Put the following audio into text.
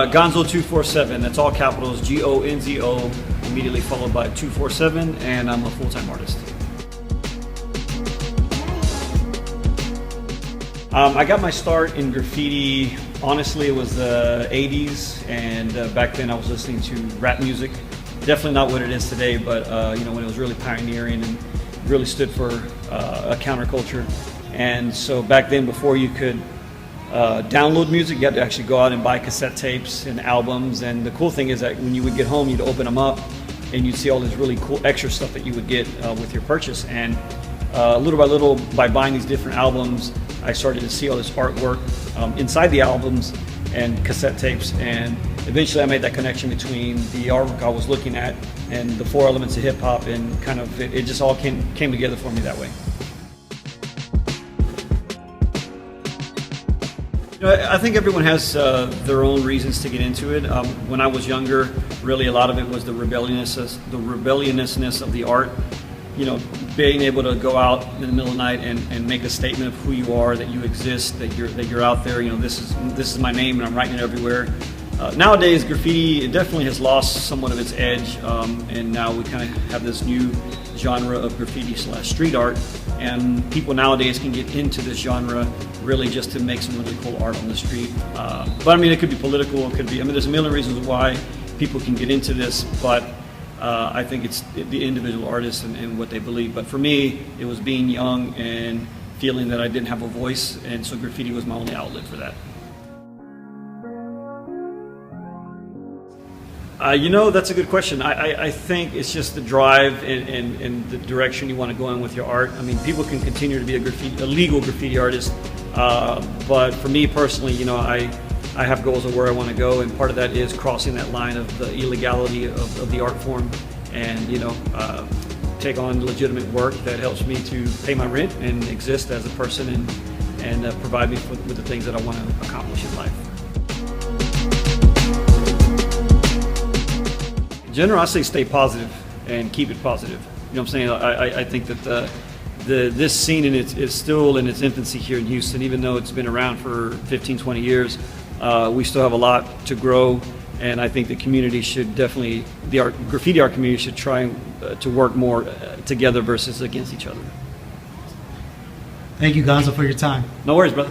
Gonzo 247. That's all capitals, Gonzo, immediately followed by 247, and I'm a full-time artist. I got my start in graffiti. Honestly, it was the 80s, and back then I was listening to rap music. Definitely not what it is today, but when it was really pioneering and really stood for a counterculture. And so back then, before you could download music, you had to actually go out and buy cassette tapes and albums. And the cool thing is that when you would get home, you'd open them up and you'd see all this really cool extra stuff that you would get with your purchase. And little by little, by buying these different albums, I started to see all this artwork inside the albums and cassette tapes, and eventually I made that connection between the artwork I was looking at and the four elements of hip hop, and kind of it just all came together for me that way. I think everyone has their own reasons to get into it. When I was younger, really a lot of it was the rebelliousness of the art. Being able to go out in the middle of the night and make a statement of who you are, that you exist, that you're out there. This is my name, and I'm writing it everywhere. Nowadays, graffiti, it definitely has lost somewhat of its edge, and now we kind of have this new genre of graffiti/street art, and people nowadays can get into this genre really just to make some really cool art on the street. But I mean, it could be political, it could be, there's a million reasons why people can get into this, but I think it's the individual artist and what they believe. But for me, it was being young and feeling that I didn't have a voice, and so graffiti was my only outlet for that. That's a good question. I think it's just the drive and the direction you want to go in with your art. People can continue to be a legal graffiti artist, but for me personally, I have goals of where I want to go, and part of that is crossing that line of the illegality of the art form, and take on legitimate work that helps me to pay my rent and exist as a person and provide me with the things that I want to accomplish in life. In general, I say stay positive and keep it positive. You know what I'm saying? I think that this scene is still in its infancy here in Houston, even though it's been around for 15, 20 years. We still have a lot to grow, and I think the community should definitely, the graffiti art community should try to work more together versus against each other. Thank you, Gonzo, for your time. No worries, brother.